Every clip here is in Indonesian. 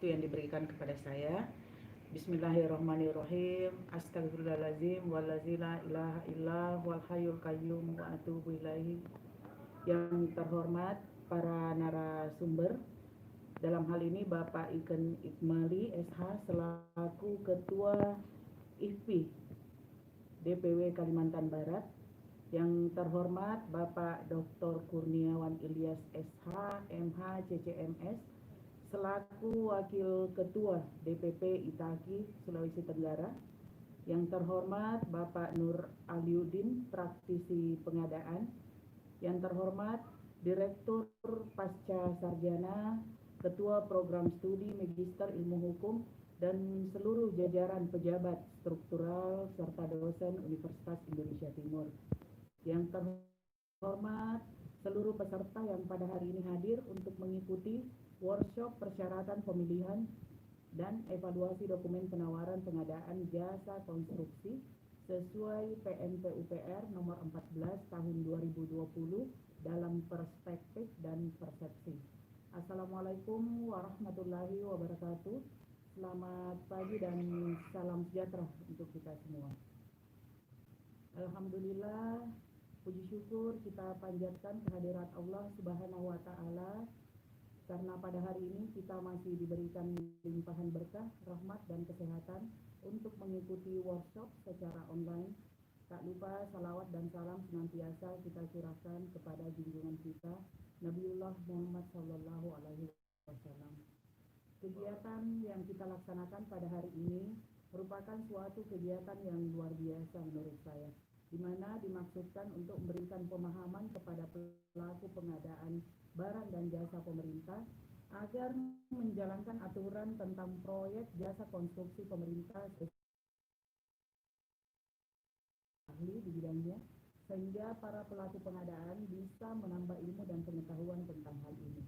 yang diberikan kepada saya. Bismillahirrahmanirrahim. Astagfirullahaladzim wallazi la ilaha illa wal hayyul qayyum wa atubu ilaihi. Yang terhormat para narasumber, dalam hal ini Bapak Iken Ikmali SH selaku Ketua IFPI DPW Kalimantan Barat. Yang terhormat Bapak Dr. Kurniawan Ilyas SH MH CCMS selaku Wakil Ketua DPP Itaki Sulawesi Tenggara. Yang terhormat Bapak Nur Aliuddin, praktisi pengadaan. Yang terhormat Direktur Pasca Sarjana, Ketua Program Studi Magister Ilmu Hukum, dan seluruh jajaran pejabat struktural serta dosen Universitas Indonesia Timur. Yang terhormat seluruh peserta yang pada hari ini hadir untuk mengikuti workshop persyaratan pemilihan dan evaluasi dokumen penawaran pengadaan jasa konstruksi sesuai PNPUPR nomor 14 tahun 2020 dalam perspektif dan persepsi. Assalamualaikum warahmatullahi wabarakatuh. Selamat pagi dan salam sejahtera untuk kita semua. Alhamdulillah, puji syukur kita panjatkan kehadirat Allah Subhanahu wa Ta'ala, karena pada hari ini kita masih diberikan limpahan berkah, rahmat, dan kesehatan untuk mengikuti workshop secara online. Tak lupa salawat dan salam senantiasa kita curahkan kepada junjungan kita Nabiullah Muhammad Sallallahu Alaihi Wasallam. Kegiatan yang kita laksanakan pada hari ini merupakan suatu kegiatan yang luar biasa menurut saya, di mana dimaksudkan untuk memberikan pemahaman kepada pelaku pengadaan barang dan jasa pemerintah agar menjalankan aturan tentang proyek jasa konstruksi pemerintah ahli di bidangnya, sehingga para pelaku pengadaan bisa menambah ilmu dan pengetahuan tentang hal ini.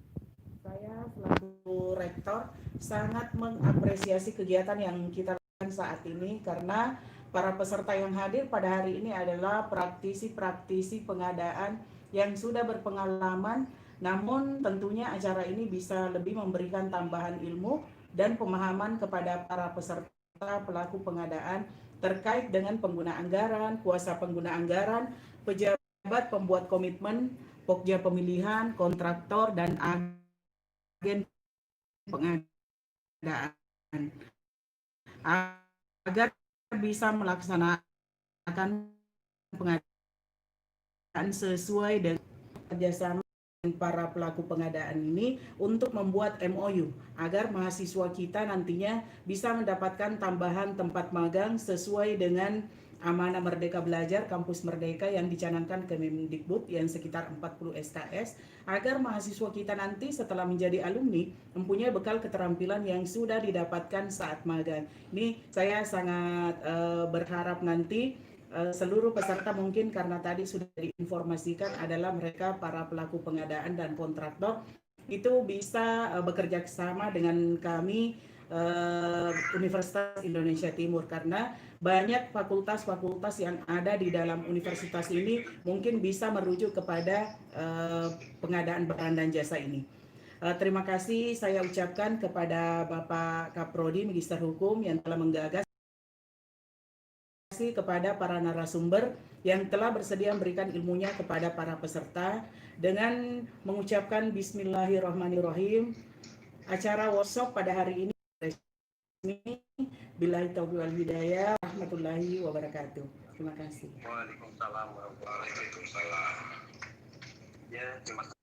Saya selaku rektor sangat mengapresiasi kegiatan yang kita lakukan saat ini, karena para peserta yang hadir pada hari ini adalah praktisi-praktisi pengadaan yang sudah berpengalaman. Namun tentunya acara ini bisa lebih memberikan tambahan ilmu dan pemahaman kepada para peserta pelaku pengadaan terkait dengan pengguna anggaran, kuasa pengguna anggaran, pejabat pembuat komitmen, pokja pemilihan, kontraktor, dan agen pengadaan, agar bisa melaksanakan pengadaan sesuai dengan kerjasama para pelaku pengadaan ini untuk membuat MOU agar mahasiswa kita nantinya bisa mendapatkan tambahan tempat magang sesuai dengan amanah Merdeka Belajar Kampus Merdeka yang dicanangkan ke Kemendikbud yang sekitar 40 SKS, agar mahasiswa kita nanti setelah menjadi alumni mempunyai bekal keterampilan yang sudah didapatkan saat magang. Ini saya sangat berharap nanti seluruh peserta, mungkin karena tadi sudah diinformasikan adalah mereka para pelaku pengadaan dan kontraktor, itu bisa bekerja sama dengan kami Universitas Indonesia Timur, karena banyak fakultas-fakultas yang ada di dalam universitas ini mungkin bisa merujuk kepada pengadaan barang dan jasa ini. Terima kasih saya ucapkan kepada Bapak Kaprodi Magister Hukum yang telah menggagas, kepada para narasumber yang telah bersedia memberikan ilmunya kepada para peserta. Dengan mengucapkan Bismillahirrahmanirrahim, acara workshop pada hari ini resmi. Billahi taufiq wal hidayah, rahmatullahi wabarakatuh. Terima kasih. Waalaikumsalam warahmatullahi wabarakatuh. Ya, terima kasih.